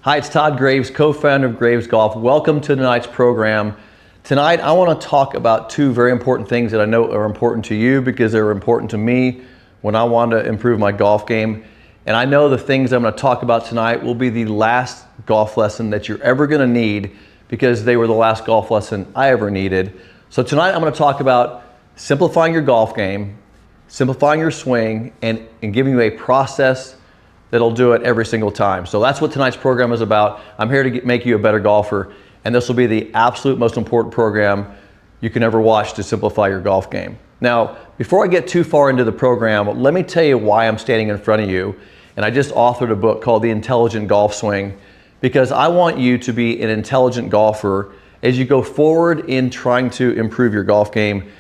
Hi, it's Todd Graves, co-founder of Graves Golf. Welcome to tonight's program. Tonight, I want to talk about two very important things that I know are important to you because they're important to me when I want to improve my golf game. And I know the things I'm going to talk about tonight will be the last golf lesson that you're ever going to need because they were the last golf lesson I ever needed. So tonight, I'm going to talk about simplifying your golf game, simplifying your swing, and giving you a process that'll do it every single time. So that's what tonight's program is about. I'm here to make you a better golfer, and this will be the absolute most important program you can ever watch to simplify your golf game. Now, before I get too far into the program, let me tell you why I'm standing in front of you. And I just authored a book called The Intelligent Golf Swing, because I want you to be an intelligent golfer as you go forward in trying to improve your golf game.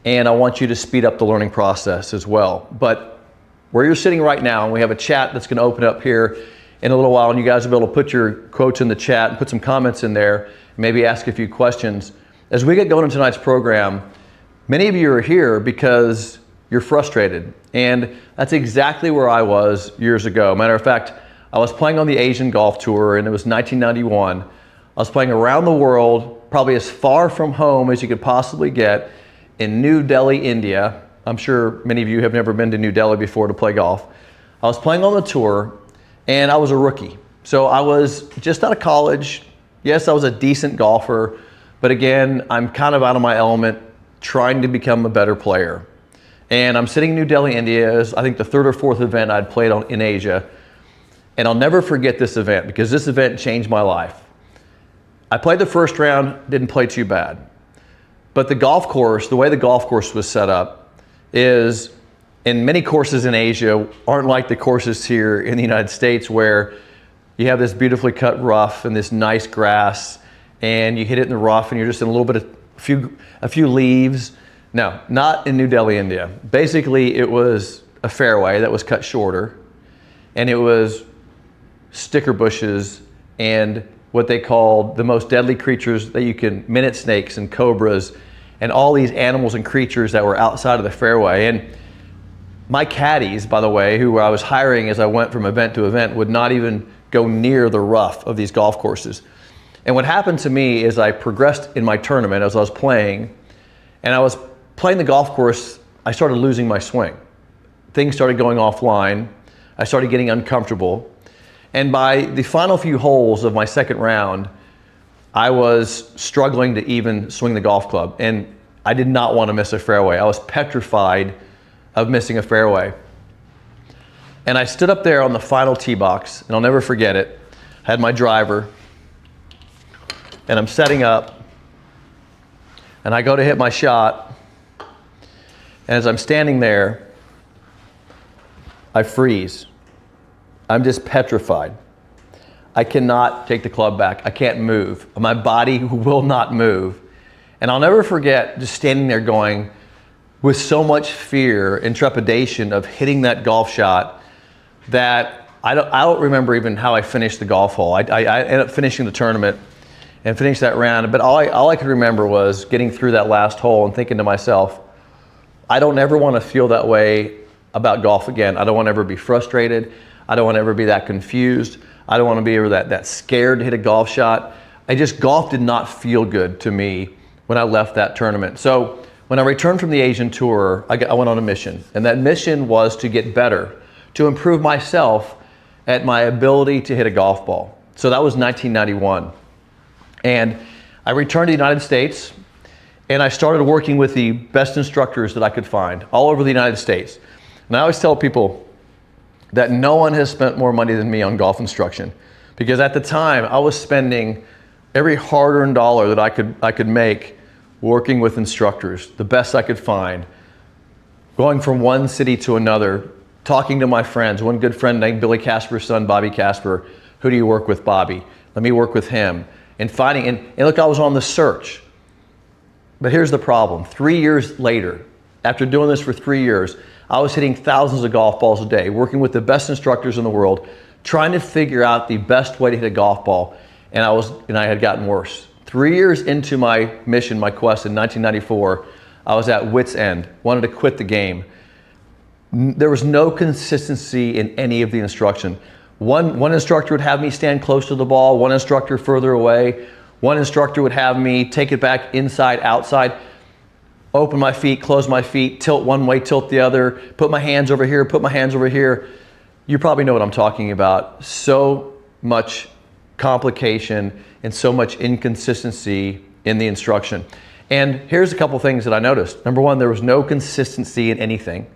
And I want you to speed up the learning process as well. But where you're sitting right now, and we have a chat that's going to open up here in a little while, and you guys will be able to put your quotes in the chat and put some comments in there, maybe ask a few questions. As we get going in tonight's program, many of you are here because you're frustrated, and that's exactly where I was years ago. Matter of fact, I was playing on the Asian Golf Tour, and it was 1991. I was playing around the world, probably as far from home as you could possibly get, in New Delhi, India. I'm sure many of you have never been to New Delhi before to play golf. I was playing on the tour, and I was a rookie. So I was just out of college. Yes, I was a decent golfer, but again, I'm kind of out of my element trying to become a better player. And I'm sitting in New Delhi, India, as I think the third or fourth event I'd played on in Asia. And I'll never forget this event because this event changed my life. I played the first round, didn't play too bad. But the golf course, the way the golf course was set up, is in many courses in Asia aren't like the courses here in the United States where you have this beautifully cut rough and this nice grass and you hit it in the rough and you're just in a little bit of a few leaves. No, not in New Delhi, India. Basically, it was a fairway that was cut shorter, and it was sticker bushes and what they called the most deadly creatures that you can, minute snakes and cobras, and all these animals and creatures that were outside of the fairway. And my caddies, by the way, who I was hiring as I went from event to event, would not even go near the rough of these golf courses. And what happened to me is I progressed in my tournament as I was playing, and I was playing the golf course, I started losing my swing. Things started going offline. I started getting uncomfortable. And by the final few holes of my second round, I was struggling to even swing the golf club, and I did not want to miss a fairway. I was petrified of missing a fairway. And I stood up there on the final tee box, and I'll never forget it. I had my driver, and I'm setting up, and I go to hit my shot, and as I'm standing there, I freeze. I'm just petrified. I cannot take the club back. I can't move. My body will not move. And I'll never forget just standing there going with so much fear and trepidation of hitting that golf shot that I don't remember even how I finished the golf hole. I ended up finishing the tournament and finished that round, but all I could remember was getting through that last hole and thinking to myself, I don't ever want to feel that way about golf again. I don't want to ever be frustrated. I don't want to ever be that confused. I don't want to be ever that scared to hit a golf shot. Golf did not feel good to me when I left that tournament. So when I returned from the Asian tour, I went on a mission. And that mission was to get better, to improve myself at my ability to hit a golf ball. So that was 1991. And I returned to the United States, and I started working with the best instructors that I could find all over the United States. And I always tell people that no one has spent more money than me on golf instruction, because at the time I was spending every hard-earned dollar that I could make working with instructors, the best I could find, going from one city to another, talking to my friends. One good friend named Billy Casper's son, Bobby Casper. Who do you work with, Bobby? Let me work with him. And finding, and look, I was on the search. But here's the problem. 3 years later, after doing this for 3 years, I was hitting thousands of golf balls a day, working with the best instructors in the world, trying to figure out the best way to hit a golf ball, and I had gotten worse. 3 years into my mission, my quest in 1994, I was at wit's end, wanted to quit the game. There was no consistency in any of the instruction. One instructor would have me stand close to the ball, one instructor further away, one instructor would have me take it back inside, outside, open my feet, close my feet, tilt one way, tilt the other, put my hands over here, put my hands over here. You probably know what I'm talking about. So much complication and so much inconsistency in the instruction. And here's a couple things that I noticed. Number one, there was no consistency in anything.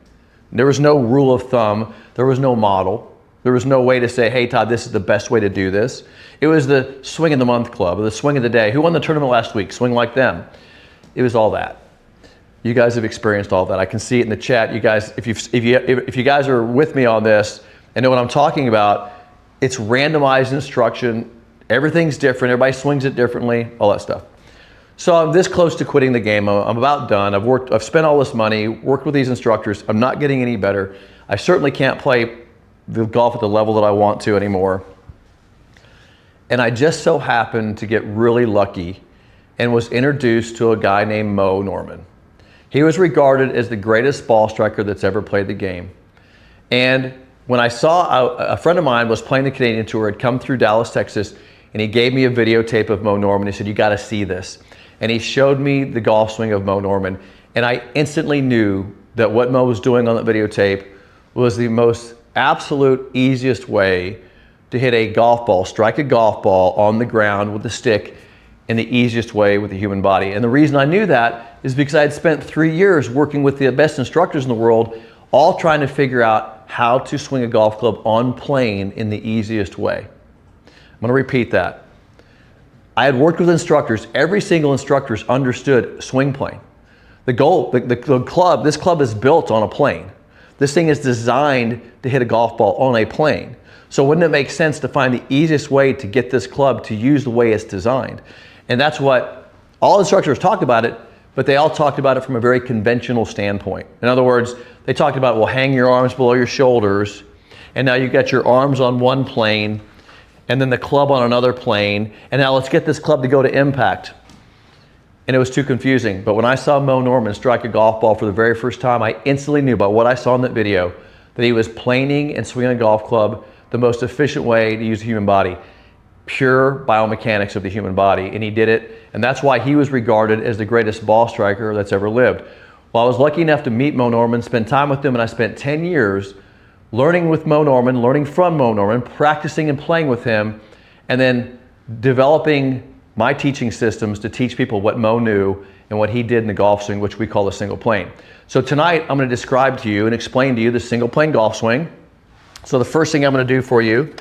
There was no rule of thumb. There was no model. There was no way to say, hey, Todd, this is the best way to do this. It was the swing of the month club or the swing of the day. Who won the tournament last week? Swing like them. It was all that. You guys have experienced all that. I can see it in the chat. You guys, if you guys are with me on this and know what I'm talking about, it's randomized instruction. Everything's different. Everybody swings it differently, all that stuff. So I'm this close to quitting the game. I'm about done. I've spent all this money, worked with these instructors. I'm not getting any better. I certainly can't play the golf at the level that I want to anymore. And I just so happened to get really lucky and was introduced to a guy named Mo Norman. He was regarded as the greatest ball striker that's ever played the game. And when I saw a friend of mine was playing the Canadian Tour, had come through Dallas, Texas, and he gave me a videotape of Mo Norman. He said, you gotta see this. And he showed me the golf swing of Mo Norman. And I instantly knew that what Mo was doing on that videotape was the most absolute easiest way to hit a golf ball, strike a golf ball on the ground with a stick in the easiest way with the human body. And the reason I knew that is because I had spent 3 years working with the best instructors in the world, all trying to figure out how to swing a golf club on plane in the easiest way. I'm gonna repeat that. I had worked with instructors. Every single instructor understood swing plane. The goal, this club is built on a plane. This thing is designed to hit a golf ball on a plane. So wouldn't it make sense to find the easiest way to get this club to use the way it's designed? And that's what all instructors talked about it, but they all talked about it from a very conventional standpoint. In other words, they talked about, well, hang your arms below your shoulders, and now you've got your arms on one plane, and then the club on another plane, and now let's get this club to go to impact. And it was too confusing. But when I saw Mo Norman strike a golf ball for the very first time, I instantly knew by what I saw in that video that he was planing and swinging a golf club the most efficient way to use the human body. Pure biomechanics of the human body, and he did it, and that's why he was regarded as the greatest ball striker that's ever lived. Well, I was lucky enough to meet Mo Norman, spend time with him, and I spent 10 years learning with Mo Norman, learning from Mo Norman, practicing and playing with him, and then developing my teaching systems to teach people what Mo knew and what he did in the golf swing, which we call the single plane. So tonight, I'm going to describe to you and explain to you the single plane golf swing. So the first thing I'm going to do for you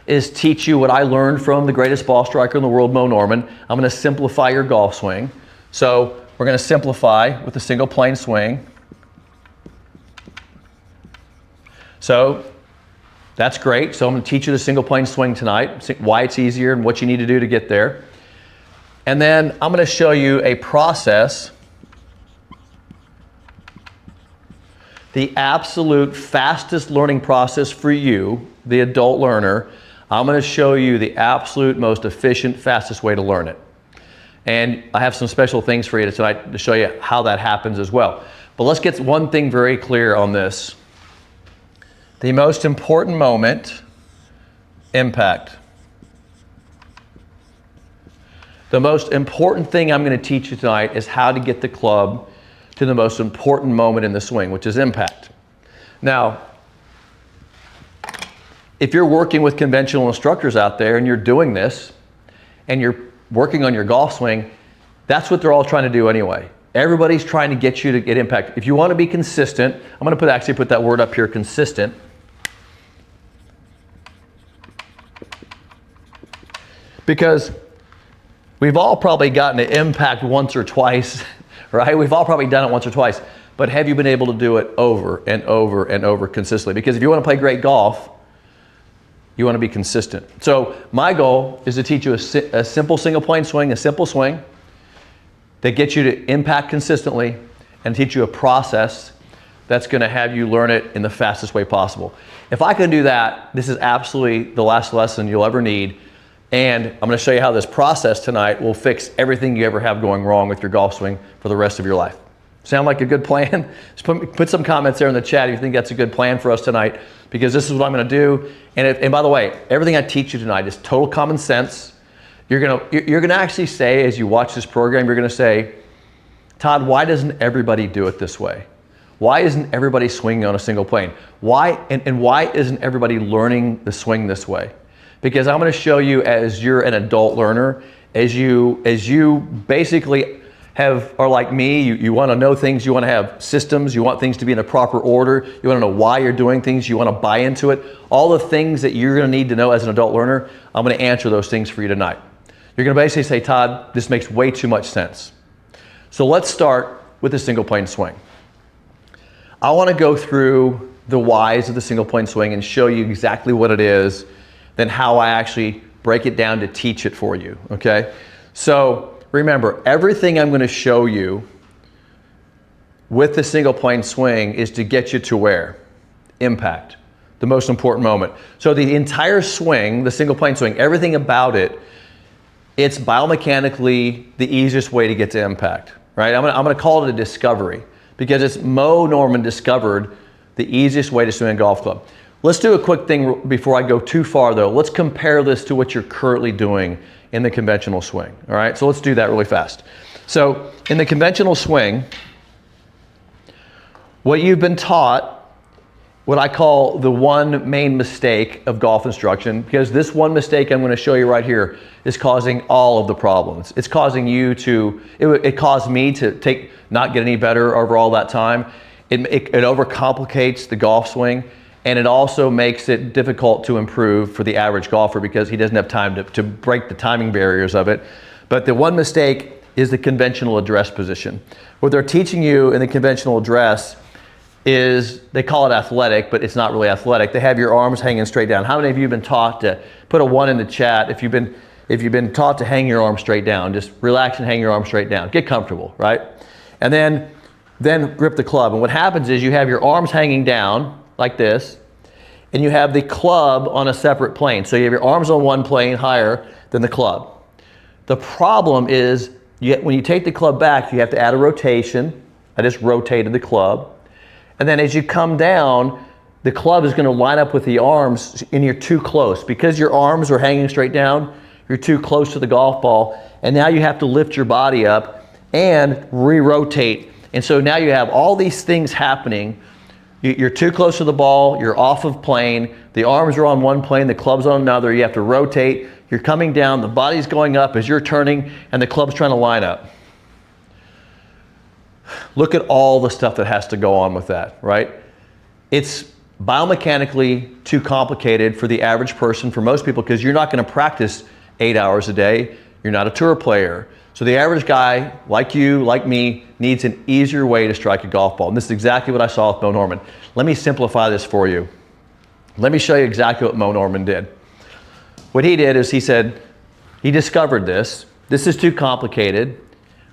is teach you what I learned from the greatest ball striker in the world, Mo Norman. I'm going to simplify your golf swing. So we're going to simplify with the single plane swing. So that's great. So I'm going to teach you the single plane swing tonight, why it's easier and what you need to do to get there. And then I'm going to show you a process, the absolute fastest learning process for you, the adult learner. I'm going to show you the absolute most efficient, fastest way to learn it. And I have some special things for you tonight to show you how that happens as well. But let's get one thing very clear on this. The most important moment, impact. The most important thing I'm going to teach you tonight is how to get the club to the most important moment in the swing, which is impact. Now, if you're working with conventional instructors out there and you're doing this and you're working on your golf swing, that's what they're all trying to do anyway. Everybody's trying to get you to get impact. If you want to be consistent, I'm going to actually put that word up here, consistent. Because we've all probably gotten to impact once or twice, right? We've all probably done it once or twice. But have you been able to do it over and over and over consistently? Because if you want to play great golf, you want to be consistent. So my goal is to teach you a simple single plane swing, a simple swing that gets you to impact consistently, and teach you a process that's going to have you learn it in the fastest way possible. If I can do that, this is absolutely the last lesson you'll ever need. And I'm going to show you how this process tonight will fix everything you ever have going wrong with your golf swing for the rest of your life. Sound like a good plan? Just put some comments there in the chat if you think that's a good plan for us tonight, because this is what I'm going to do. And by the way, everything I teach you tonight is total common sense. You're gonna actually say, as you watch this program, you're gonna say, Todd, why doesn't everybody do it this way? Why isn't everybody swinging on a single plane? Why and why isn't everybody learning the swing this way? Because I'm going to show you, as you're an adult learner, as you basically are like me, you want to know things, you want to have systems, you want things to be in a proper order, you want to know why you're doing things, you want to buy into it. All the things that you're going to need to know as an adult learner, I'm going to answer those things for you tonight. You're going to basically say, Todd, this makes way too much sense. So let's start with the single plane swing. I want to go through the whys of the single plane swing and show you exactly what it is, then how I actually break it down to teach it for you, okay? So remember, everything I'm going to show you with the single plane swing is to get you to where? Impact, the most important moment. So the entire swing, the single plane swing, everything about it, it's biomechanically the easiest way to get to impact, right? I'm gonna call it a discovery, because it's Mo Norman discovered the easiest way to swing a golf club. Let's do a quick thing before I go too far though. Let's compare this to what you're currently doing in the conventional swing, all right? So let's do that really fast. So in the conventional swing, what you've been taught, what I call the one main mistake of golf instruction, because this one mistake I'm going to show you right here is causing all of the problems. It's causing you to, it caused me to not get any better over all that time. It overcomplicates the golf swing, and it also makes it difficult to improve for the average golfer because he doesn't have time to break the timing barriers of it. But the one mistake is the conventional address position. What they're teaching you in the conventional address is, they call it athletic, but it's not really athletic. They have your arms hanging straight down. How many of you have been taught to, put a 1 in the chat if you've been taught to hang your arms straight down? Just relax and hang your arms straight down. Get comfortable, right? And then grip the club. And what happens is you have your arms hanging down like this, and you have the club on a separate plane. So you have your arms on one plane higher than the club. The problem is, when you take the club back, you have to add a rotation. I just rotated the club. And then as you come down, the club is going to line up with the arms, and you're too close. Because your arms are hanging straight down, you're too close to the golf ball, and now you have to lift your body up and re-rotate. And so now you have all these things happening. You're too close to the ball, you're off of plane, the arms are on one plane, the club's on another, you have to rotate, you're coming down, the body's going up as you're turning, and the club's trying to line up. Look at all the stuff that has to go on with that, right? It's biomechanically too complicated for the average person, for most people, because you're not going to practice 8 hours a day. You're not a tour player. So the average guy, like you, like me, needs an easier way to strike a golf ball. And this is exactly what I saw with Mo Norman. Let me simplify this for you. Let me show you exactly what Mo Norman did. What he did is he discovered this. This is too complicated.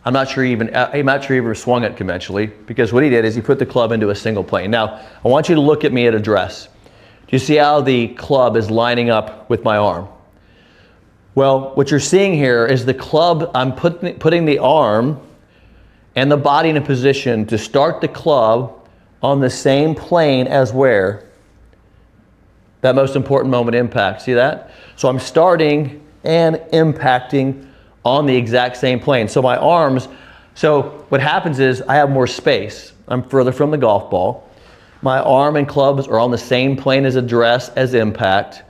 I'm not sure he even swung it conventionally, because what he did is he put the club into a single plane. Now, I want you to look at me at address. Do you see how the club is lining up with my arm? Well, what you're seeing here is the club, I'm putting the arm and the body in a position to start the club on the same plane as where? That most important moment impact. See that? So I'm starting and impacting on the exact same plane. So my arms, so what happens is I have more space. I'm further from the golf ball. My arm and clubs are on the same plane as address, as impact.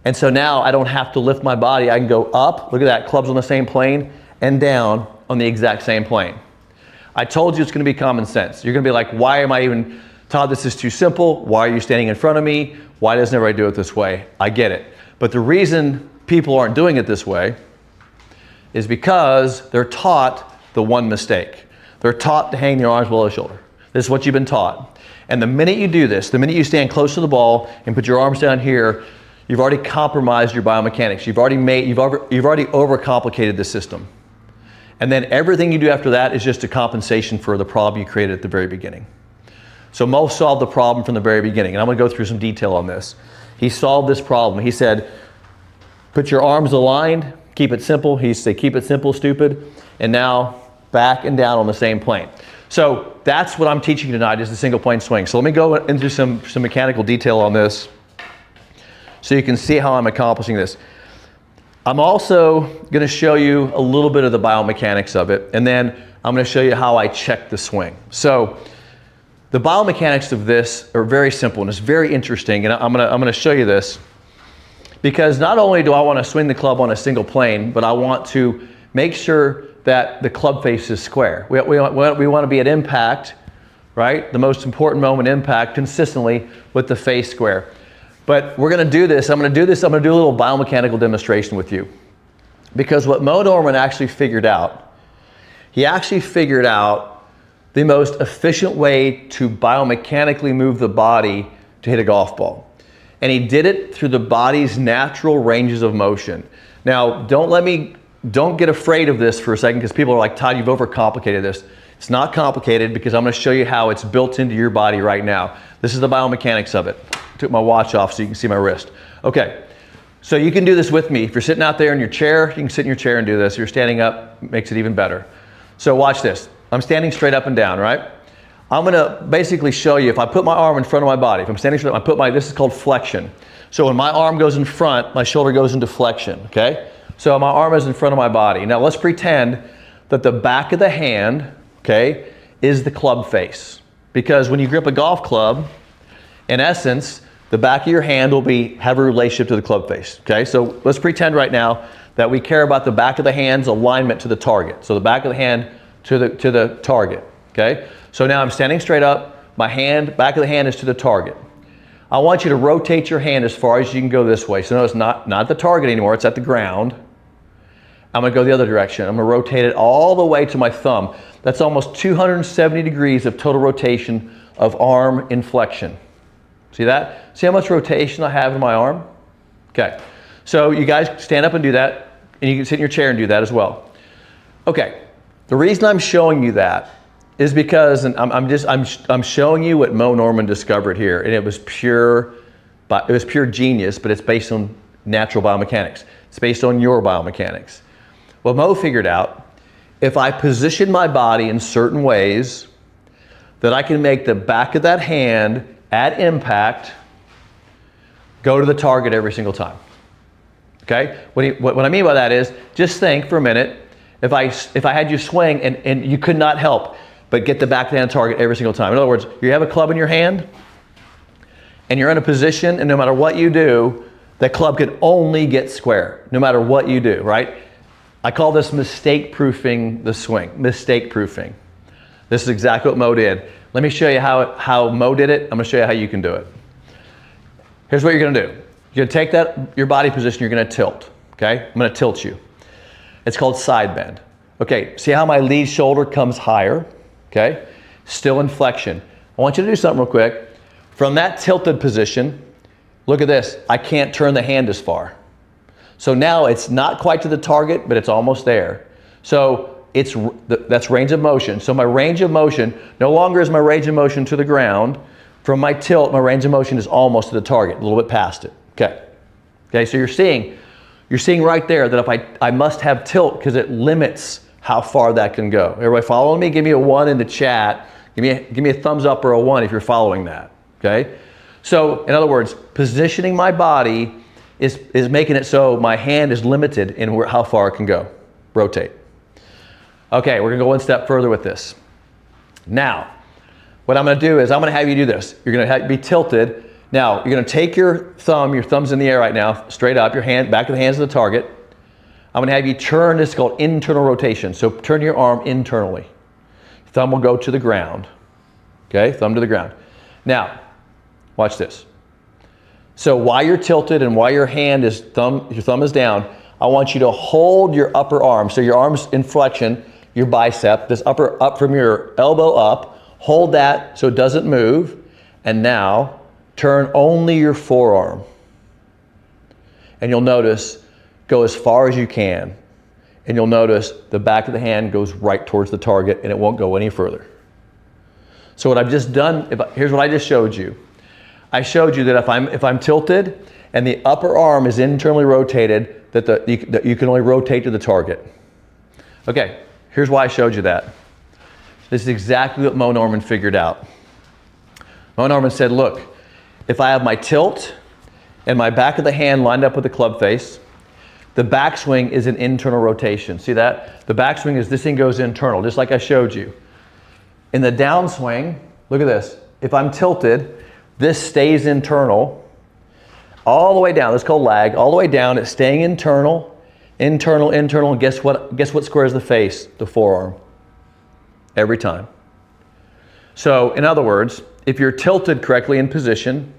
And so now I don't have to lift my body. I can go up, look at that, clubs on the same plane, and down on the exact same plane. I told you it's going to be common sense. You're going to be like, why am I even, Todd, this is too simple. Why are you standing in front of me? Why doesn't everybody do it this way? I get it. But the reason people aren't doing it this way is because they're taught the one mistake. They're taught to hang their arms below the shoulder. This is what you've been taught. And the minute you do this, the minute you stand close to the ball and put your arms down here, you've already compromised your biomechanics. You've already overcomplicated the system. And then everything you do after that is just a compensation for the problem you created at the very beginning. So Mo solved the problem from the very beginning, and I'm going to go through some detail on this. He solved this problem. He said, put your arms aligned, keep it simple. He said, keep it simple, stupid. And now back and down on the same plane. So that's what I'm teaching you tonight, is the single plane swing. So let me go into some mechanical detail on this so you can see how I'm accomplishing this. I'm also going to show you a little bit of the biomechanics of it, and then I'm going to show you how I check the swing. So the biomechanics of this are very simple, and it's very interesting, and I'm going to show you this because not only do I want to swing the club on a single plane, but I want to make sure that the club face is square. We want to be at impact, right? The most important moment, impact, consistently with the face square. But we're going to do this. I'm going to do a little biomechanical demonstration with you. Because what Mo Norman actually figured out, he actually figured out the most efficient way to biomechanically move the body to hit a golf ball. And he did it through the body's natural ranges of motion. Now, don't get afraid of this for a second, because people are like, Todd, you've overcomplicated this. It's not complicated, because I'm going to show you how it's built into your body right now. This is the biomechanics of it. Took my watch off so you can see my wrist. Okay, so you can do this with me. If you're sitting out there in your chair, you can sit in your chair and do this. If you're standing up, makes it even better. So watch this. I'm standing straight up and down, right? I'm going to basically show you, if I put my arm in front of my body, if I'm standing straight up, this is called flexion. So when my arm goes in front, my shoulder goes into flexion, okay? So my arm is in front of my body. Now let's pretend that the back of the hand, okay, is the club face. Because when you grip a golf club, in essence, the back of your hand will have a relationship to the club face, okay? So let's pretend right now that we care about the back of the hand's alignment to the target. So the back of the hand to the target, okay? So now I'm standing straight up, back of the hand is to the target. I want you to rotate your hand as far as you can go this way. So no, it's not the target anymore, it's at the ground. I'm going to go the other direction. I'm going to rotate it all the way to my thumb. That's almost 270 degrees of total rotation of arm inflection. See that? See how much rotation I have in my arm? Okay. So you guys stand up and do that, and you can sit in your chair and do that as well. Okay. The reason I'm showing you that is because I'm showing you what Mo Norman discovered here, and it was pure genius, but it's based on natural biomechanics. It's based on your biomechanics. What Mo figured out, if I position my body in certain ways, that I can make the back of that hand at impact go to the target every single time. Okay? What I mean by that is, just think for a minute, if I had you swing and you could not help but get the back of the hand target every single time. In other words, you have a club in your hand and you're in a position, and no matter what you do, that club can only get square, no matter what you do, right? I call this mistake-proofing the swing, mistake-proofing. This is exactly what Mo did. Let me show you how Mo did it. I'm going to show you how you can do it. Here's what you're going to do. You're going to take your body position, you're going to tilt, okay? I'm going to tilt you. It's called side bend. Okay, see how my lead shoulder comes higher, okay? Still in flexion. I want you to do something real quick. From that tilted position, look at this. I can't turn the hand as far. So now it's not quite to the target, but it's almost there. So that's range of motion. So my range of motion, no longer is my range of motion to the ground. From my tilt, my range of motion is almost to the target, a little bit past it. Okay. Okay, so you're seeing right there that if I must have tilt, because it limits how far that can go. Everybody following me? Give me a 1 in the chat. Give me a thumbs up or a 1 if you're following that. Okay? So in other words, positioning my body is making it so my hand is limited in how far it can go. Rotate. Okay, we're gonna go one step further with this. Now, what I'm gonna do is I'm gonna have you do this. You're gonna be tilted. Now, you're gonna take your thumb's in the air right now, straight up, your hand, back of the hands to the target. I'm gonna have you turn, this is called internal rotation. So turn your arm internally. Thumb will go to the ground. Okay, thumb to the ground. Now, watch this. So while you're tilted and while your thumb is down, I want you to hold your upper arm. So your arm's in flexion, your bicep, this up from your elbow up, hold that so it doesn't move, and now turn only your forearm. And you'll notice, go as far as you can, and you'll notice the back of the hand goes right towards the target and it won't go any further. So what I've just done, here's what I just showed you. I showed you that if I'm tilted and the upper arm is internally rotated, that you can only rotate to the target. Okay, here's why I showed you that. This is exactly what Mo Norman figured out. Mo Norman said, look, if I have my tilt and my back of the hand lined up with the club face, the backswing is an internal rotation. See that? The backswing is this thing goes internal, just like I showed you. In the downswing, look at this. If I'm tilted, this stays internal all the way down. This is called lag. All the way down, it's staying internal, internal, internal. And guess what? Guess what squares the face? The forearm. Every time. So, in other words, if you're tilted correctly in position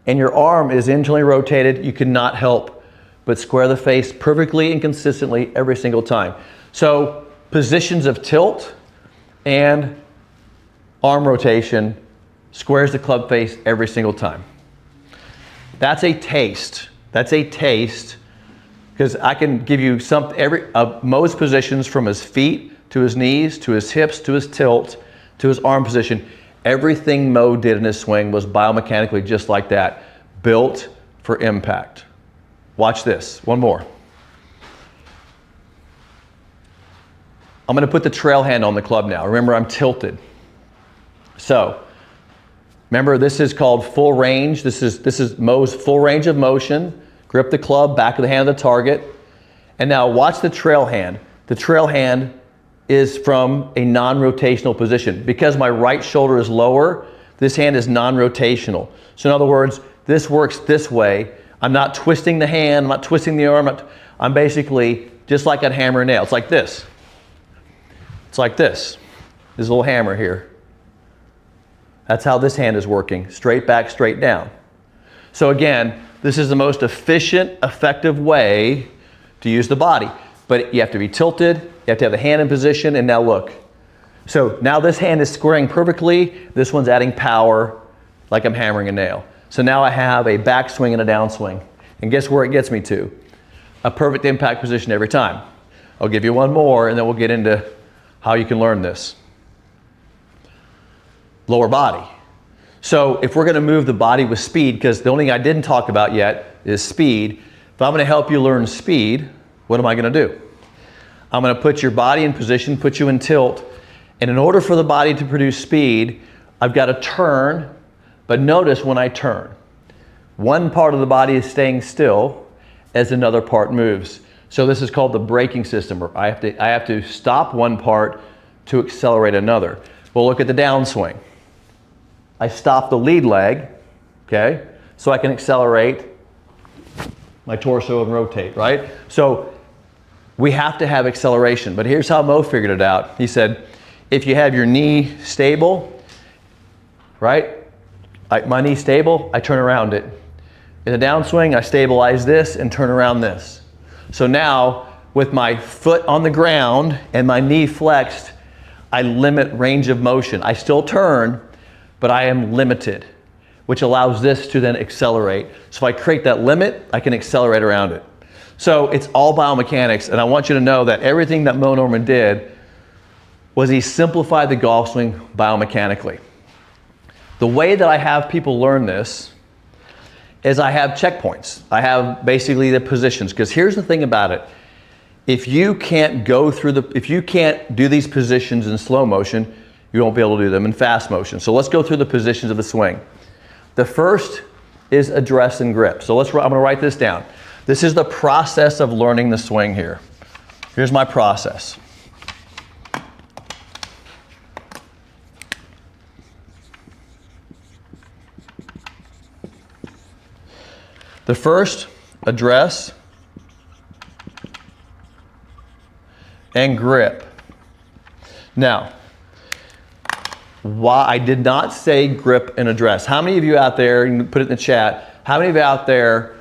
and your arm is internally rotated, you cannot help but square the face perfectly and consistently every single time. So, positions of tilt and arm rotation squares the club face every single time. That's a taste. That's a taste, because I can give you most positions from his feet to his knees, to his hips, to his tilt, to his arm position. Everything Mo did in his swing was biomechanically just like that, built for impact. Watch this, one more. I'm gonna put the trail hand on the club now. Remember, I'm tilted. So, remember, this is called full range. This is Mo's full range of motion. Grip the club, back of the hand of the target. And now watch the trail hand. The trail hand is from a non-rotational position. Because my right shoulder is lower, this hand is non-rotational. So in other words, this works this way. I'm not twisting the hand, I'm not twisting the arm. I'm basically just like I'd hammer a nail. It's like this. It's like this. This little hammer here. That's how this hand is working. Straight back, straight down. So again, this is the most efficient, effective way to use the body. But you have to be tilted, you have to have the hand in position, and now look. So now this hand is squaring perfectly, this one's adding power like I'm hammering a nail. So now I have a backswing and a downswing. And guess where it gets me to? A perfect impact position every time. I'll give you one more and then we'll get into how you can learn this. Lower body. So if we're gonna move the body with speed, because the only thing I didn't talk about yet is speed. If I'm gonna help you learn speed, what am I gonna do? I'm gonna put your body in position, put you in tilt, and in order for the body to produce speed, I've got to turn, but notice when I turn, one part of the body is staying still as another part moves. So this is called the braking system, where I have to stop one part to accelerate another. Well, look at the downswing. I stop the lead leg, okay, so I can accelerate my torso and rotate, right? So we have to have acceleration, but here's how Mo figured it out. He said, if you have your knee stable, right? My knee stable, I turn around it. In the downswing, I stabilize this and turn around this. So now, with my foot on the ground and my knee flexed, I limit range of motion. I still turn, but I am limited, which allows this to then accelerate. So if I create that limit, I can accelerate around it. So it's all biomechanics, and I want you to know that everything that Mo Norman did was he simplified the golf swing biomechanically. The way that I have people learn this is I have checkpoints. I have basically the positions, because here's the thing about it. If you can't if you can't do these positions in slow motion, you won't be able to do them in fast motion. So let's go through the positions of the swing. The first is address and grip. So I'm gonna write this down. This is the process of learning the swing here. Here's my process. The first, address and grip. Now, why I did not say grip and address. How many of you out there, you can put it in the chat, how many of you out there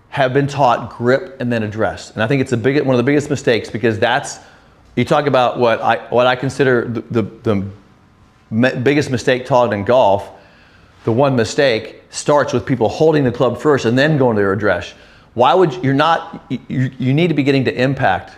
have been taught grip and then address? And I think it's one of the biggest mistakes, because you talk about what I consider the biggest mistake taught in golf. The one mistake starts with people holding the club first and then going to their address. Why would you need to be getting to impact.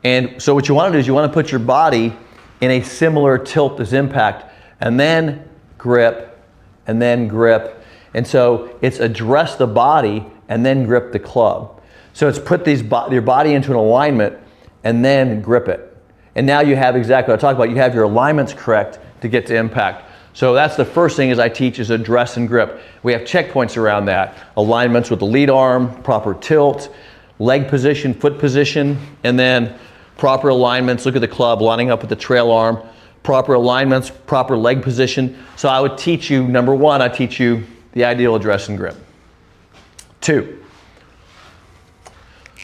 And so what you want to do is you want to put your body in a similar tilt as impact, and then grip, and then grip. And so it's address the body and then grip the club. So it's put your body into an alignment and then grip it. And now you have exactly what I talked about. You have your alignments correct to get to impact. So that's the first thing is I teach is address and grip. We have checkpoints around that. Alignments with the lead arm, proper tilt, leg position, foot position, and then proper alignments. Look at the club lining up with the trail arm. Proper alignments, proper leg position. So I would teach you, number one, I teach you the ideal address and grip. 2,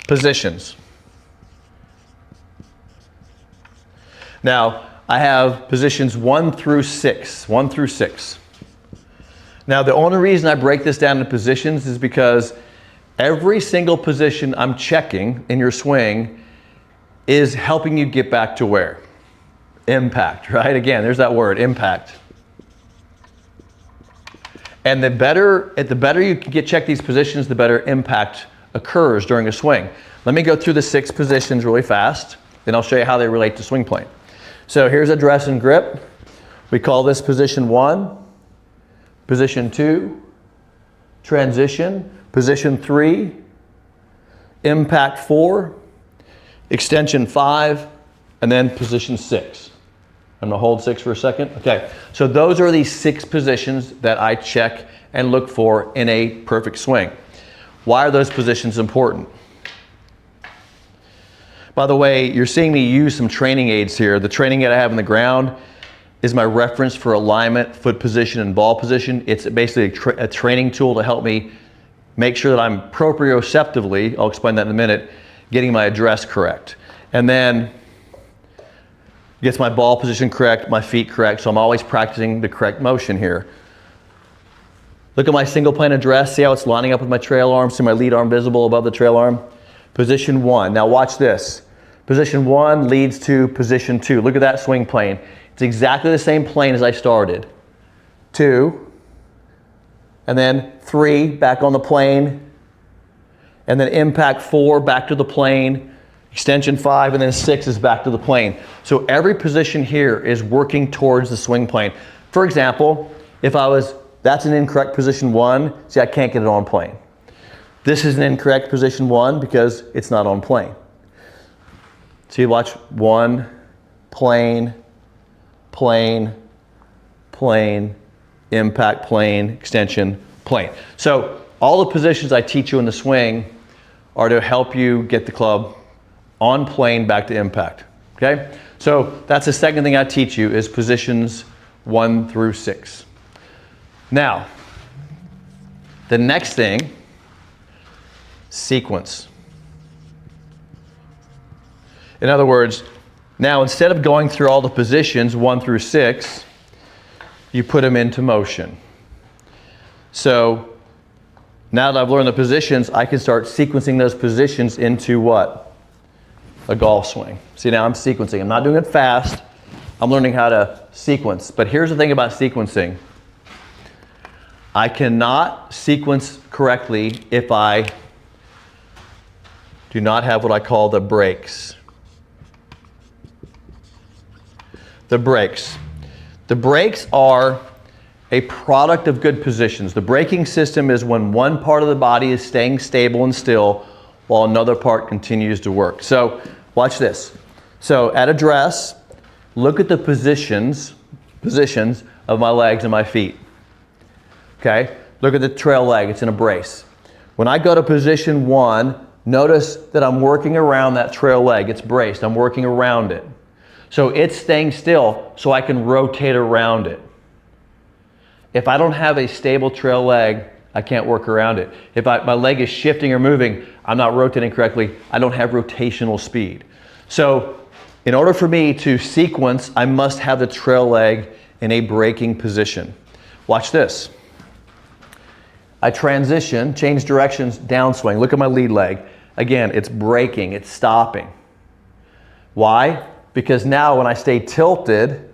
positions. Now, I have positions 1 through 6. Now, the only reason I break this down into positions is because every single position I'm checking in your swing is helping you get back to where? Impact, right? Again, there's that word, impact. And the better you can check these positions, the better impact occurs during a swing. Let me go through the 6 positions really fast, then I'll show you how they relate to swing plane. So here's address and grip. We call this position 1, position 2, transition, position 3, impact 4, extension 5, and then position 6. I'm gonna hold 6 for a second. Okay, so those are the 6 positions that I check and look for in a perfect swing. Why are those positions important? By the way, you're seeing me use some training aids here. The training aid I have in the ground is my reference for alignment, foot position, and ball position. It's basically a training tool to help me make sure that I'm proprioceptively, I'll explain that in a minute, getting my address correct. And then gets my ball position correct, my feet correct, so I'm always practicing the correct motion here. Look at my single plane address, see how it's lining up with my trail arm, see my lead arm visible above the trail arm? Position 1, now watch this. Position 1 leads to position 2. Look at that swing plane. It's exactly the same plane as I started. 2, and then 3, back on the plane, and then impact 4, back to the plane, extension 5, and then 6 is back to the plane. So every position here is working towards the swing plane. For example, if that's an incorrect position 1, see I can't get it on plane. This is an incorrect position 1 because it's not on plane. So you watch 1, plane, plane, plane, impact, plane, extension, plane. So all the positions I teach you in the swing are to help you get the club on plane back to impact, okay? So that's the second thing I teach you is positions 1 through 6. Now, the next thing, sequence. In other words, now instead of going through all the positions 1 through 6, you put them into motion. So now that I've learned the positions, I can start sequencing those positions into what? A golf swing. See, now I'm sequencing. I'm not doing it fast. I'm learning how to sequence. But here's the thing about sequencing. I cannot sequence correctly if I do not have what I call the breaks. The breaks. The breaks are a product of good positions. The braking system is when one part of the body is staying stable and still while another part continues to work. So watch this. So at address, look at the positions of my legs and my feet. Okay, look at the trail leg, it's in a brace. When I go to position 1, notice that I'm working around that trail leg, it's braced, I'm working around it. So it's staying still so I can rotate around it. If I don't have a stable trail leg, I can't work around it. If my leg is shifting or moving, I'm not rotating correctly, I don't have rotational speed. So in order for me to sequence, I must have the trail leg in a braking position. Watch this. I transition, change directions, downswing. Look at my lead leg. Again, it's braking, it's stopping. Why? Because now when I stay tilted,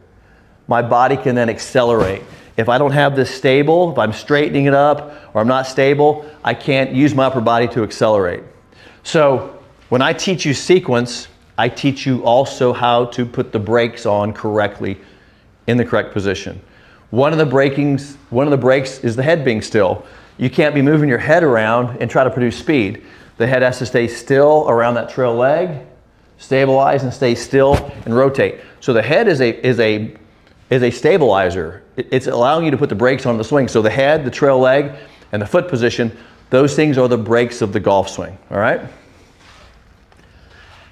my body can then accelerate. If I don't have this stable, if I'm straightening it up or I'm not stable, I can't use my upper body to accelerate. So when I teach you sequence, I teach you also how to put the brakes on correctly in the correct position. One of the brakes is the head being still. You can't be moving your head around and try to produce speed. The head has to stay still around that trail leg stabilize and stay still and rotate. So the head is a stabilizer. It's allowing you to put the brakes on the swing. So the head, the trail leg, and the foot position, those things are the brakes of the golf swing, all right?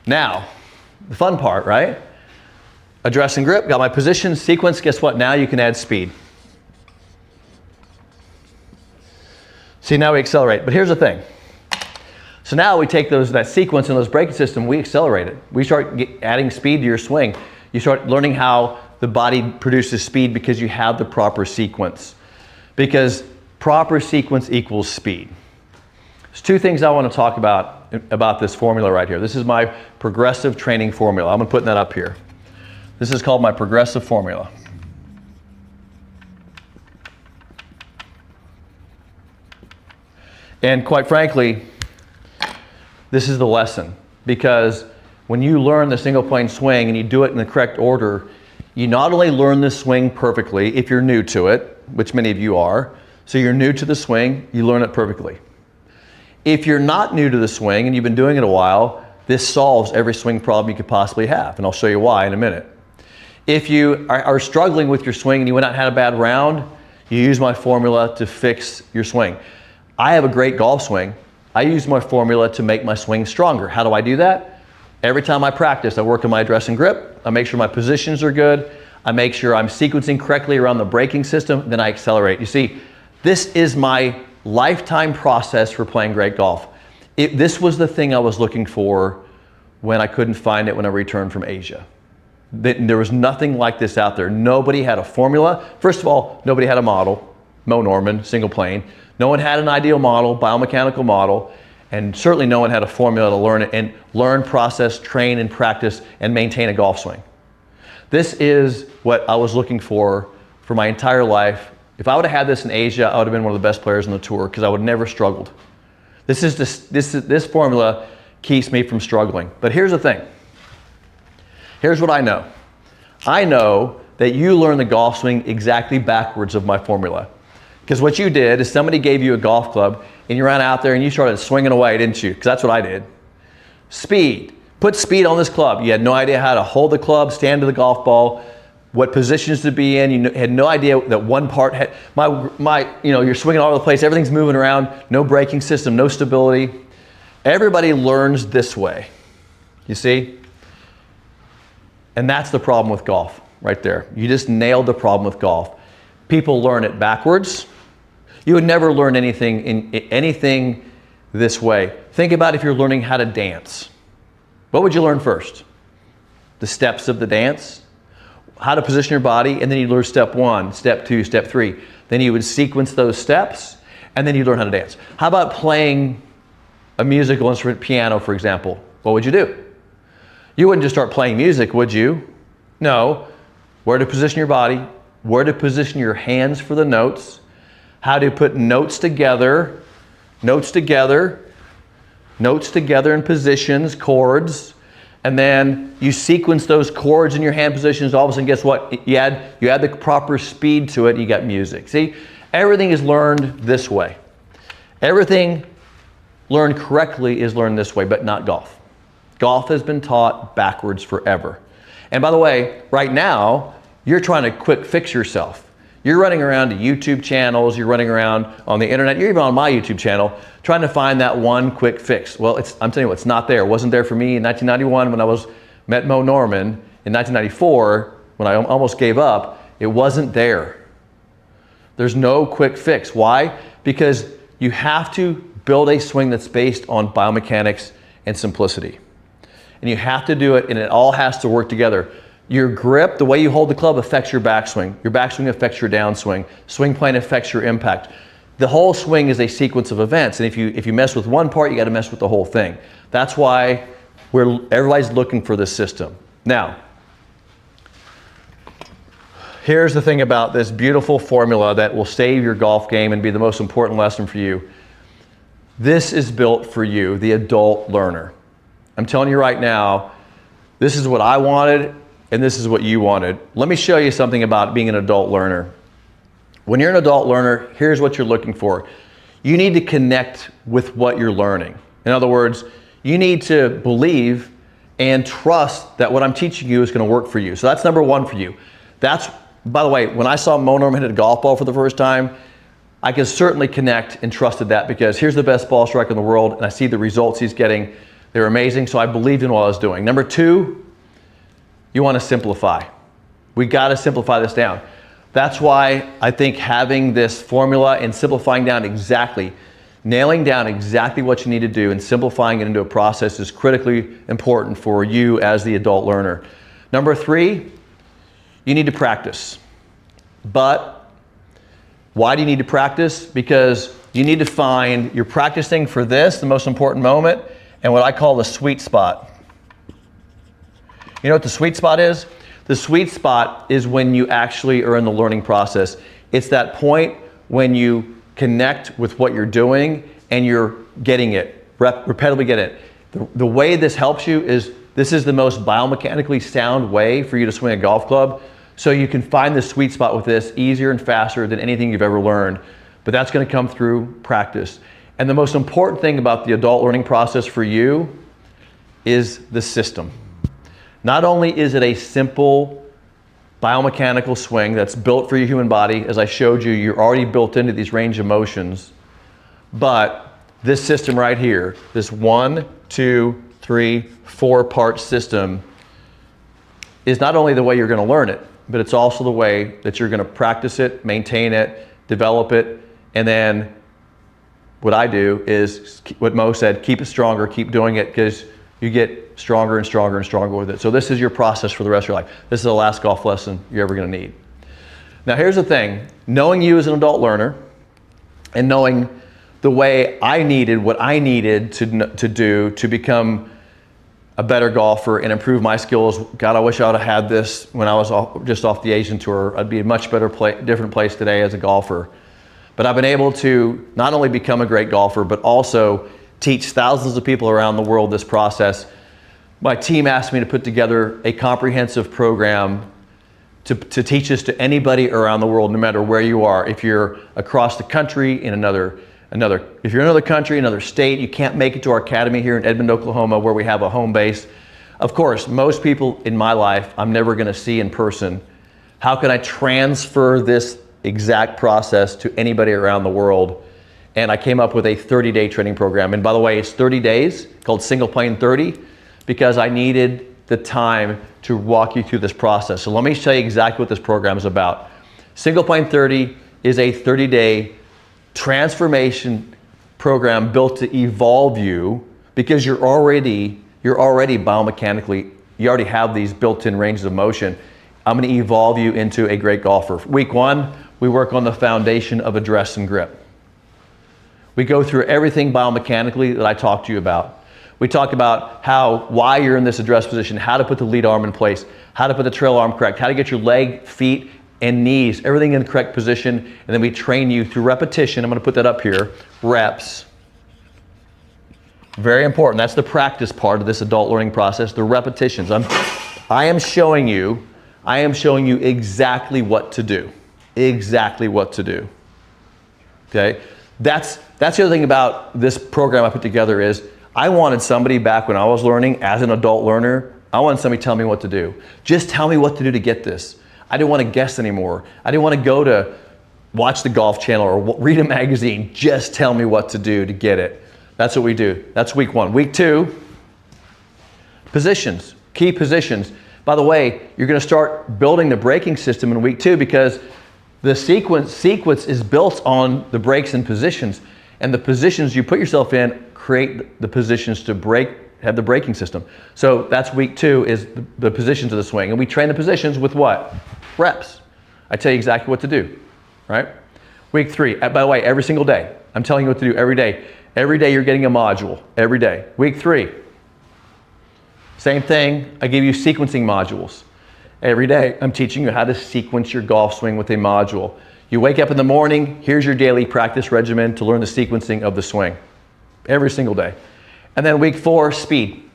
Now, the fun part, right? Address and grip, got my position, sequence, guess what? Now you can add speed. See, now we accelerate, but here's the thing. So now we take that sequence and those braking system, we accelerate it. We start adding speed to your swing. You start learning how the body produces speed because you have the proper sequence. Because proper sequence equals speed. There's two things I want to talk about this formula right here. This is my progressive training formula. I'm going to put that up here. This is called my progressive formula. And quite frankly, this is the lesson, because when you learn the single plane swing and you do it in the correct order, you not only learn the swing perfectly if you're new to it, which many of you are, so you're new to the swing, you learn it perfectly. If you're not new to the swing and you've been doing it a while, this solves every swing problem you could possibly have, and I'll show you why in a minute. If you are struggling with your swing and you went out and had a bad round, you use my formula to fix your swing. I have a great golf swing. I use my formula to make my swing stronger. How do I do that? Every time I practice, I work on my address and grip. I make sure my positions are good. I make sure I'm sequencing correctly around the braking system. Then I accelerate. You see, this is my lifetime process for playing great golf. This was the thing I was looking for when I couldn't find it when I returned from Asia. There was nothing like this out there. Nobody had a formula. First of all, nobody had a model. Mo Norman, single plane. No one had an ideal model, biomechanical model, and certainly no one had a formula to learn it and learn, process, train, and practice and maintain a golf swing. This is what I was looking for my entire life. If I would have had this in Asia, I would have been one of the best players on the tour because I would have never struggled. This formula keeps me from struggling. But here's the thing. Here's what I know. I know that you learn the golf swing exactly backwards of my formula. Because what you did is somebody gave you a golf club and you ran out there and you started swinging away, didn't you? Because that's what I did. Speed. Put speed on this club. You had no idea how to hold the club, stand to the golf ball, what positions to be in. You had no idea that one part had, you're swinging all over the place. Everything's moving around. No braking system, no stability. Everybody learns this way. You see? And that's the problem with golf right there. You just nailed the problem with golf. People learn it backwards. You would never learn anything this way. Think about if you're learning how to dance. What would you learn first? The steps of the dance, how to position your body, and then you learn step 1, step 2, step 3. Then you would sequence those steps, and then you learn how to dance. How about playing a musical instrument, piano, for example? What would you do? You wouldn't just start playing music, would you? No. Where to position your body, where to position your hands for the notes, how to put notes together in positions, chords, and then you sequence those chords in your hand positions. All of a sudden, guess what? You add the proper speed to it, you got music. See, everything is learned this way. Everything learned correctly is learned this way, but not golf. Golf has been taught backwards forever. And by the way, right now, you're trying to quick fix yourself. You're running around to YouTube channels, you're running around on the internet, you're even on my YouTube channel, trying to find that one quick fix. Well, I'm telling you what, it's not there. It wasn't there for me in 1991 when I met Mo Norman. In 1994, when I almost gave up, it wasn't there. There's no quick fix. Why? Because you have to build a swing that's based on biomechanics and simplicity. And you have to do it, and it all has to work together. Your grip, the way you hold the club, affects your backswing. Your backswing affects your downswing. Swing plane affects your impact. The whole swing is a sequence of events, and if you mess with one part, you got to mess with the whole thing. That's why everybody's looking for this system. Now, here's the thing about this beautiful formula that will save your golf game and be the most important lesson for you. This is built for you, the adult learner. I'm telling you right now, this is what I wanted, and this is what you wanted. Let me show you something about being an adult learner. When you're an adult learner, here's what you're looking for. You need to connect with what you're learning. In other words, you need to believe and trust that what I'm teaching you is going to work for you. So that's number one for you. That's, by the way, when I saw Mo Norman hit a golf ball for the first time, I could certainly connect and trusted that, because here's the best ball striker in the world, and I see the results he's getting. They're amazing, so I believed in what I was doing. Number two, you want to simplify. We got to simplify this down. That's why I think having this formula and simplifying down exactly, nailing down exactly what you need to do and simplifying it into a process is critically important for you as the adult learner. Number three, you need to practice. But why do you need to practice? Because you need to find, you're practicing for this, the most important moment, and what I call the sweet spot. You know what the sweet spot is? The sweet spot is when you actually are in the learning process. It's that point when you connect with what you're doing and you're getting it, repetitively get it. The way this helps you is, this is the most biomechanically sound way for you to swing a golf club. So you can find the sweet spot with this easier and faster than anything you've ever learned. But that's going to come through practice. And the most important thing about the adult learning process for you is the system. Not only is it a simple biomechanical swing that's built for your human body, as I showed you, you're already built into these range of motions, but this system right here, this 1, 2, 3, 4-part system, is not only the way you're going to learn it, but it's also the way that you're going to practice it, maintain it, develop it, and then what I do is what Mo said, keep it stronger, keep doing it, because you get stronger and stronger and stronger with it. So this is your process for the rest of your life. This is the last golf lesson you're ever going to need. Now here's the thing, knowing you as an adult learner and knowing the way I needed, what I needed to do to become a better golfer and improve my skills. God, I wish I would have had this when I was just off the Asian tour. I'd be a much better different place today as a golfer. But I've been able to not only become a great golfer, but also teach thousands of people around the world this process. My team asked me to put together a comprehensive program to teach this to anybody around the world, no matter where you are. If you're across the country, in if you're in another country, another state, you can't make it to our academy here in Edmond, Oklahoma, where we have a home base. Of course, most people in my life, I'm never going to see in person. How can I transfer this exact process to anybody around the world? And I came up with a 30-day training program. And by the way, it's 30 days, called Single Plane 30, because I needed the time to walk you through this process. So let me show you exactly what this program is about. Single Plane 30 is a 30-day transformation program built to evolve you, because you're already biomechanically, you already have these built-in ranges of motion. I'm going to evolve you into a great golfer. Week 1, we work on the foundation of address and grip. We go through everything biomechanically that I talked to you about. We talk about why you're in this address position, how to put the lead arm in place, how to put the trail arm correct, how to get your leg, feet, and knees, everything in the correct position, and then we train you through repetition. I'm going to put that up here, reps. Very important. That's the practice part of this adult learning process, the repetitions. I am showing you exactly what to do. Exactly what to do. Okay? That's the other thing about this program I put together is I wanted somebody back when I was learning as an adult learner, I wanted somebody to tell me what to do. Just tell me what to do to get this. I didn't want to guess anymore. I didn't want to go to watch the Golf Channel or read a magazine. Just tell me what to do to get it. That's what we do. That's week 1. Week 2, positions, key positions. By the way, you're going to start building the braking system in week 2, because the sequence is built on the breaks and positions. And the positions you put yourself in create the positions to have the braking system. So that's week 2 is the positions of the swing. And we train the positions with what? Reps. I tell you exactly what to do, right? Week 3, by the way, every single day. I'm telling you what to do every day. Every day you're getting a module, every day. Week 3, same thing. I give you sequencing modules. Every day I'm teaching you how to sequence your golf swing with a module. You wake up in the morning, here's your daily practice regimen to learn the sequencing of the swing. Every single day. And then week 4, speed.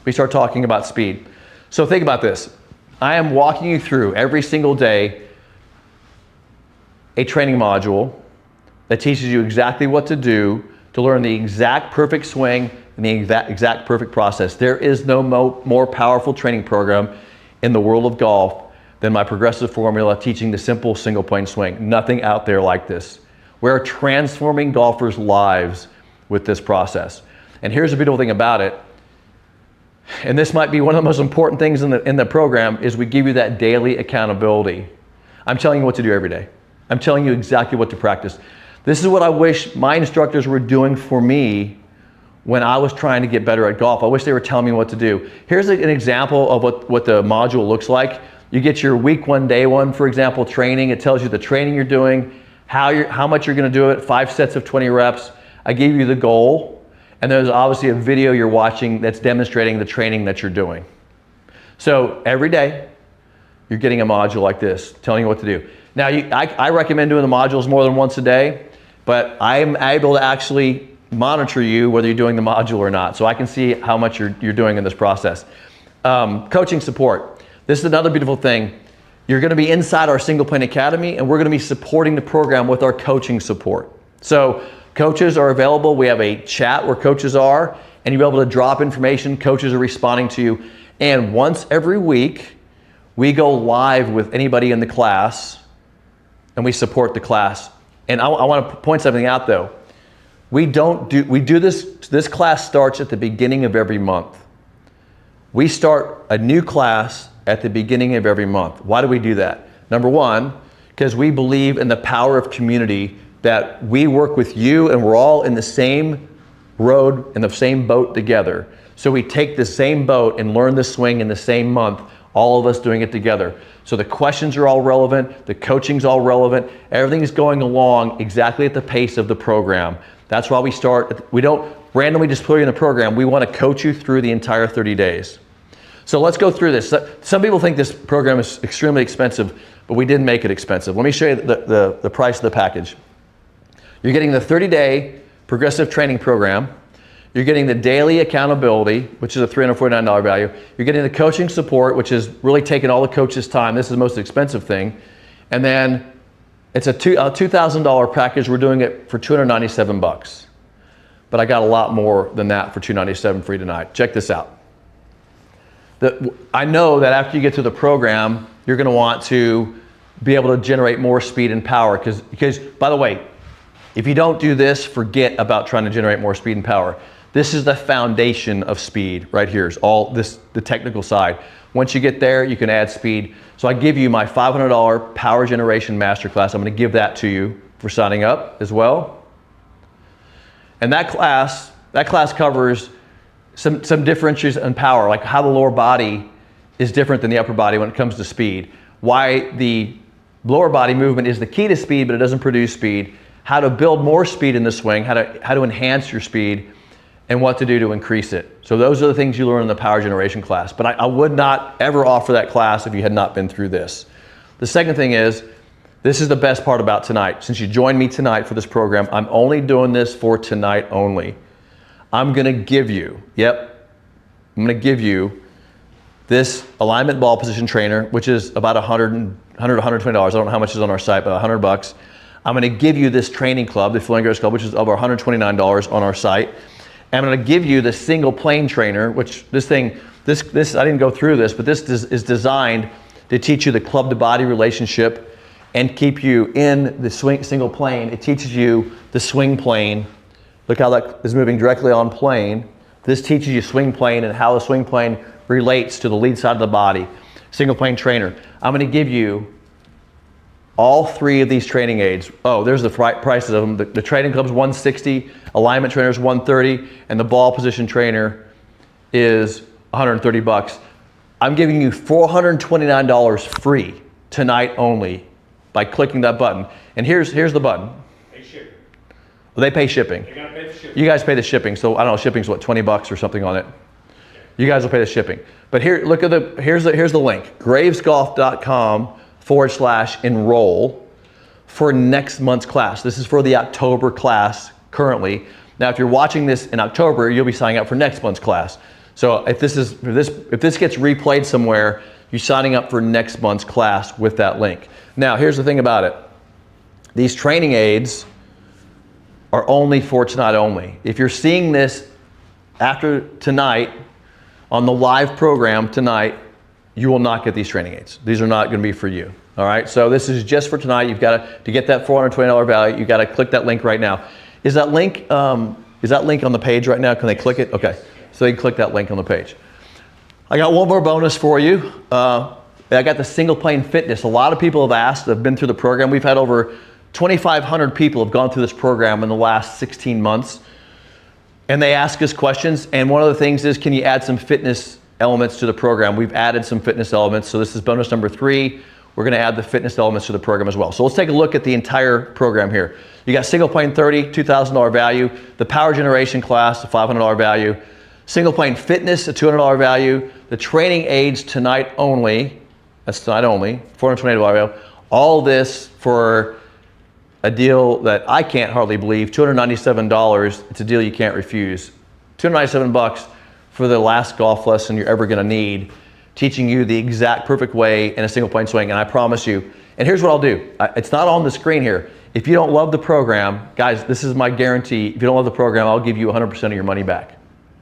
We start talking about speed. So think about this. I am walking you through every single day a training module that teaches you exactly what to do to learn the exact perfect swing in the exact perfect process. There is no more powerful training program in the world of golf than my progressive formula teaching the simple single plane swing. Nothing out there like this. We're transforming golfers' lives with this process. And here's the beautiful thing about it, and this might be one of the most important things in the program, is we give you that daily accountability. I'm telling you what to do every day. I'm telling you exactly what to practice. This is what I wish my instructors were doing for me when I was trying to get better at golf. I wish they were telling me what to do. Here's an example of what the module looks like. You get your week 1, day 1, for example, training. It tells you the training you're doing, how much you're gonna do it, 5 sets of 20 reps. I gave you the goal, and there's obviously a video you're watching that's demonstrating the training that you're doing. So every day, you're getting a module like this, telling you what to do. Now, I recommend doing the modules more than once a day, but I'm able to actually monitor you whether you're doing the module or not, so I can see how much you're doing in this process. Coaching support. This is another beautiful thing. You're gonna be inside our Single Plane Academy, and we're gonna be supporting the program with our coaching support. So coaches are available. We have a chat where coaches are, and you'll be able to drop information. Coaches are responding to you. And once every week, we go live with anybody in the class, and we support the class. And I wanna point something out though. We do this class starts at the beginning of every month. We start a new class at the beginning of every month. Why do we do that? Number one, because we believe in the power of community, that we work with you and we're all in the same road, in the same boat together. So we take the same boat and learn the swing in the same month, all of us doing it together. So the questions are all relevant, the coaching's all relevant, everything is going along exactly at the pace of the program. That's why we don't randomly just put you in the program. We want to coach you through the entire 30 days. So let's go through this. Some people think this program is extremely expensive, but we didn't make it expensive. Let me show you the price of the package. You're getting the 30-day progressive training program. You're getting the daily accountability, which is a $349 value. You're getting the coaching support, which is really taking all the coach's time. This is the most expensive thing. And then it's a $2,000 package. We're doing it for $297. But I got a lot more than that for $297 for you tonight. Check this out. I know that after you get through the program, you're going to want to be able to generate more speed and power. Because, by the way, if you don't do this, forget about trying to generate more speed and power. This is the foundation of speed right here. Is all this, the technical side. Once you get there, you can add speed. So I give you my $500 power generation masterclass. I'm going to give that to you for signing up as well. And that class covers some differences in power, like how the lower body is different than the upper body when it comes to speed. Why the lower body movement is the key to speed, but it doesn't produce speed. How to build more speed in the swing, how to enhance your speed, and what to do to increase it. So those are the things you learn in the power generation class. But I would not ever offer that class if you had not been through this. The second thing is, this is the best part about tonight. Since you joined me tonight for this program, I'm only doing this for tonight only. I'm gonna give you, this alignment ball position trainer, which is about $100, $120. I don't know how much is on our site, but $100. I'm gonna give you this training club, the Flying Girls Club, which is over $129 on our site. And I'm gonna give you the single plane trainer, which this I didn't go through this, but this is designed to teach you the club to body relationship and keep you in the single plane. It teaches you the swing plane. Look how that is moving directly on plane. This teaches you swing plane and how the swing plane relates to the lead side of the body. Single plane trainer. I'm gonna give you all 3 of these training aids. Oh, there's the prices of them. The training club's $160, alignment trainer is $130, and the ball position trainer is $130. I'm giving you $429 free tonight only by clicking that button. And here's the button. Pay shipping. Well, they pay shipping. They gotta pay the shipping. You guys pay the shipping, so I don't know, shipping's what, $20 or something on it. You guys will pay the shipping. But here, look at here's the link, gravesgolf.com/enroll for next month's class. This is for the October class currently. Now, if you're watching this in October, you'll be signing up for next month's class. So if this gets replayed somewhere, you're signing up for next month's class with that link. Now, here's the thing about it. These training aids are only for tonight only. If you're seeing this after tonight, on the live program tonight, you will not get these training aids. These are not going to be for you. All right, so this is just for tonight. You've got to get that $420 value, you've got to click that link right now. Is that link on the page right now? Can they click it? Okay, so they can click that link on the page. I got one more bonus for you. I got the single plane fitness. A lot of people have asked, have been through the program. We've had over 2,500 people have gone through this program in the last 16 months. And they ask us questions. And one of the things is, can you add some fitness elements to the program? We've added some fitness elements. So this is bonus number 3. We're going to add the fitness elements to the program as well. So let's take a look at the entire program here. You got single plane 30, $2,000 value. The power generation class, a $500 value. Single plane fitness, a $200 value. The training aids tonight only, that's tonight only, $420 value. All this for a deal that I can't hardly believe, $297. It's a deal you can't refuse. $297 for the last golf lesson you're ever going to need, teaching you the exact perfect way in a single plane swing. And I promise you, and here's what I'll do. It's not on the screen here. If you don't love the program, guys, this is my guarantee. If you don't love the program, I'll give you 100% of your money back.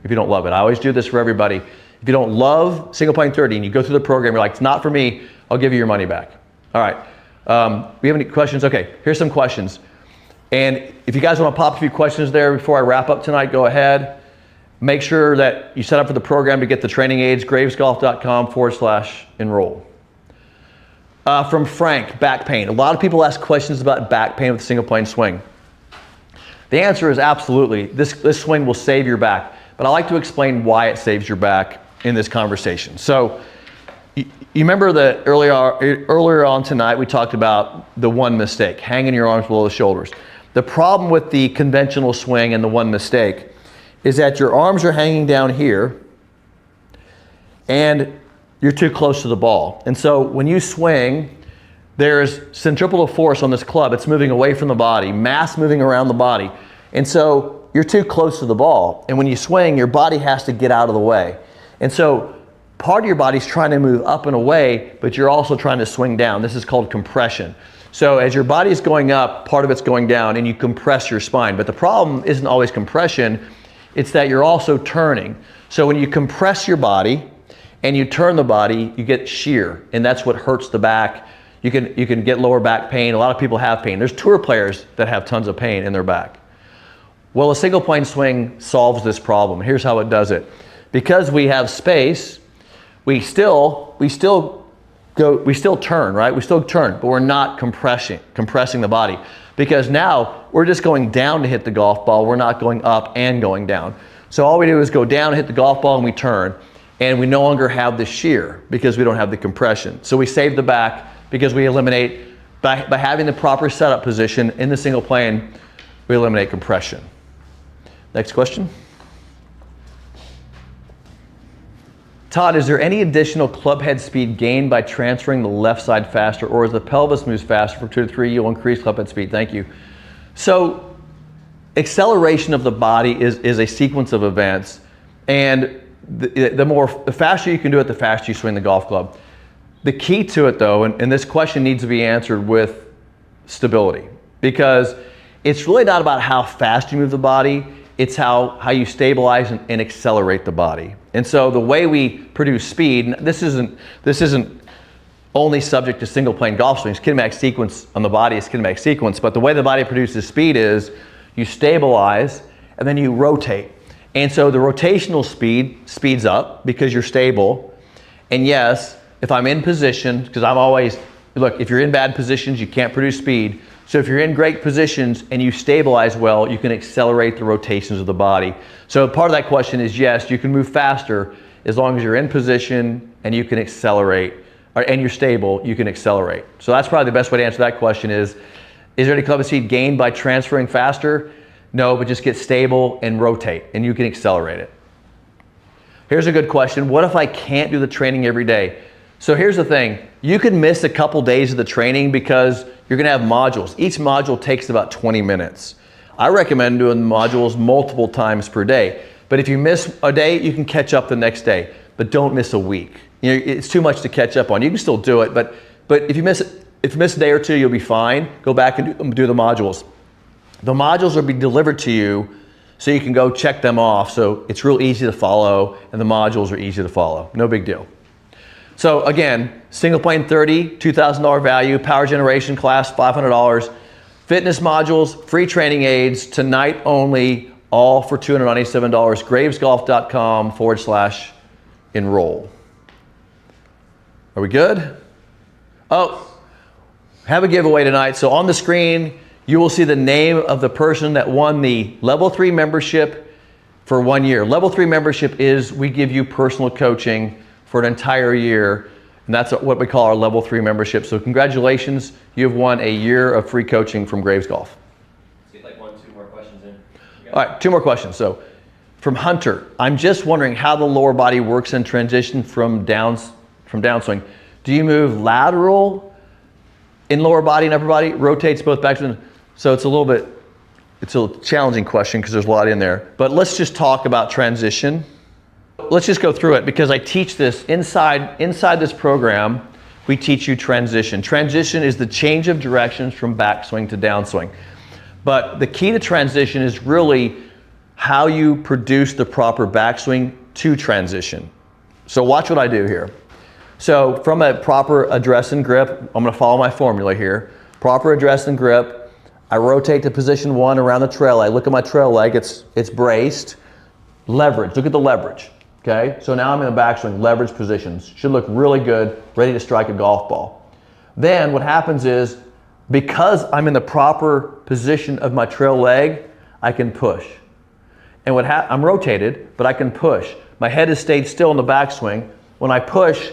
If you don't love it, I always do this for everybody. If you don't love single plane 30 and you go through the program, you're like, it's not for me, I'll give you your money back. All right. We have any questions? Okay, here's some questions. And if you guys want to pop a few questions there before I wrap up tonight, go ahead. Make sure that you set up for the program to get the training aids, gravesgolf.com/enroll. From Frank, back pain. A lot of people ask questions about back pain with a single plane swing. The answer is absolutely. This swing will save your back. But I like to explain why it saves your back in this conversation. So you remember that earlier on tonight we talked about the one mistake, hanging your arms below the shoulders. The problem with the conventional swing and the one mistake is that your arms are hanging down here and you're too close to the ball. And so when you swing, there's centripetal force on this club. It's moving away from the body, mass moving around the body. And so you're too close to the ball. And when you swing, your body has to get out of the way. And so part of your body's trying to move up and away, but you're also trying to swing down. This is called compression. So as your body's going up, part of it's going down and you compress your spine. But the problem isn't always compression, it's that you're also turning. So when you compress your body and you turn the body, you get shear, and that's what hurts the back. You can get lower back pain. A lot of people have pain. There's tour players that have tons of pain in their back. Well, a single plane swing solves this problem. Here's how it does it. Because we have space, we still turn, right? We still turn, but we're not compressing the body. Because now we're just going down to hit the golf ball. We're not going up and going down. So all we do is go down and hit the golf ball and we turn. And we no longer have the shear because we don't have the compression. So we save the back because we eliminate, by having the proper setup position in the single plane, we eliminate compression. Next question. Todd, is there any additional club head speed gained by transferring the left side faster, or as the pelvis moves faster from 2 to 3, you'll increase club head speed? Thank you. So acceleration of the body is a sequence of events, and the faster you can do it, the faster you swing the golf club. The key to it though, and this question needs to be answered with stability, because it's really not about how fast you move the body, it's how you stabilize and accelerate the body. And so the way we produce speed, this isn't only subject to single plane golf swings. Kinematic sequence on the body is kinematic sequence, but the way the body produces speed is you stabilize and then you rotate. And so the rotational speed speeds up because you're stable. And yes, if I'm in position, because I'm always, look, if you're in bad positions, you can't produce speed. So if you're in great positions and you stabilize well, you can accelerate the rotations of the body. So part of that question is yes, you can move faster as long as you're in position and you can accelerate, and you're stable, you can accelerate. So that's probably the best way to answer that question is there any club speed gained by transferring faster? No, but just get stable and rotate and you can accelerate it. Here's a good question. What if I can't do the training every day? So here's the thing. You can miss a couple days of the training because you're gonna have modules. Each module takes about 20 minutes. I recommend doing modules multiple times per day. But if you miss a day, you can catch up the next day. But don't miss a week. You know, it's too much to catch up on. You can still do it, but if you miss a day or two, you'll be fine. Go back and do the modules. The modules will be delivered to you so you can go check them off. So it's real easy to follow, and the modules are easy to follow. No big deal. So again, single plane 30, $2,000 value, power generation class, $500, fitness modules, free training aids, tonight only, all for $297, gravesgolf.com/enroll. Are we good? Oh, have a giveaway tonight. So on the screen, you will see the name of the person that won the level 3 membership for 1 year. Level 3 membership is we give you personal coaching for an entire year, and that's what we call our level 3 membership. So congratulations, you've won a year of free coaching from Graves Golf. See, like 1, 2 more questions in. All right, 2 more questions. So from Hunter, I'm just wondering how the lower body works in transition from downswing. Do you move lateral in lower body and upper body? Rotates both backswing? So it's a challenging question because there's a lot in there. But let's just talk about transition. Let's just go through it because I teach this inside this program. We teach you transition. Transition is the change of directions from backswing to downswing. But the key to transition is really how you produce the proper backswing to transition. So watch what I do here. So from a proper address and grip, I'm going to follow my formula here. Proper address and grip. I rotate to position 1 around the trail leg. Look at my trail leg. It's braced. Leverage. Look at the leverage. Okay, so now I'm in a backswing, leverage positions. Should look really good, ready to strike a golf ball. Then what happens is, because I'm in the proper position of my trail leg, I can push. And I'm rotated, but I can push. My head has stayed still in the backswing. When I push,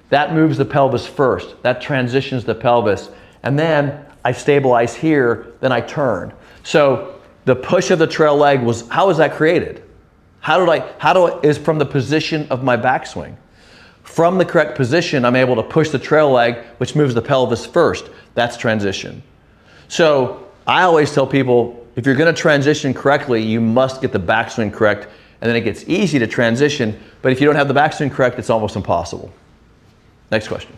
that moves the pelvis first. That transitions the pelvis. And then I stabilize here, then I turn. So the push of the trail leg how was that created? Is from the position of my backswing. From the correct position, I'm able to push the trail leg, which moves the pelvis first. That's transition. So I always tell people, if you're going to transition correctly, you must get the backswing correct, and then it gets easy to transition. But if you don't have the backswing correct, it's almost impossible. Next question.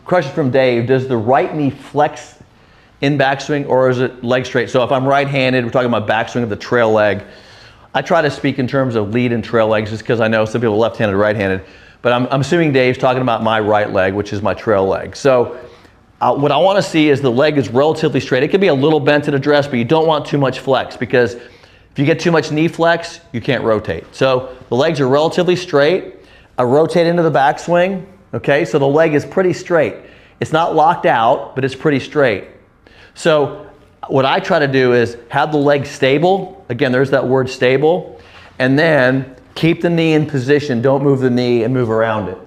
Question from Dave, does the right knee flex in backswing or is it leg straight? So if I'm right-handed, we're talking about backswing of the trail leg. I try to speak in terms of lead and trail legs just because I know some people are left-handed, right-handed. But I'm assuming Dave's talking about my right leg, which is my trail leg. So what I want to see is the leg is relatively straight. It can be a little bent at address, but you don't want too much flex because if you get too much knee flex, you can't rotate. So the legs are relatively straight. I rotate into the backswing. Okay, so the leg is pretty straight. It's not locked out, but it's pretty straight. So what I try to do is have the leg stable. Again, there's that word stable. And then keep the knee in position. Don't move the knee and move around it.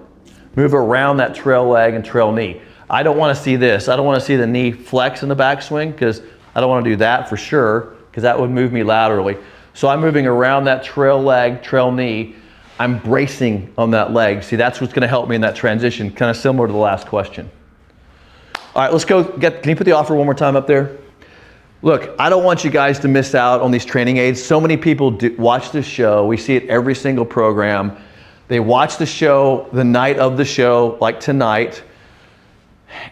Move around that trail leg and trail knee. I don't want to see this. I don't want to see the knee flex in the backswing because I don't want to do that for sure because that would move me laterally. So I'm moving around that trail leg, trail knee. I'm bracing on that leg. See, that's what's going to help me in that transition, kind of similar to the last question. All right, let's go can you put the offer one more time up there? Look, I don't want you guys to miss out on these training aids. So many people watch this show. We see it every single program. They watch the show the night of the show, like tonight,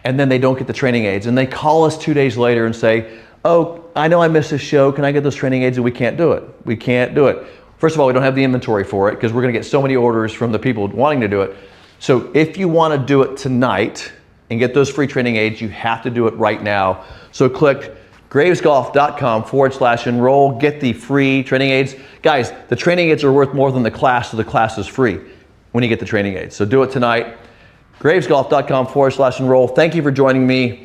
and then they don't get the training aids. And they call us 2 days later and say, oh, I know I missed this show. Can I get those training aids? And we can't do it. We can't do it. First of all, we don't have the inventory for it because we're going to get so many orders from the people wanting to do it. So if you want to do it tonight and get those free training aids, you have to do it right now. So click gravesgolf.com/enroll, get the free training aids. Guys, the training aids are worth more than the class, so the class is free when you get the training aids. So do it tonight. gravesgolf.com/enroll. Thank you for joining me.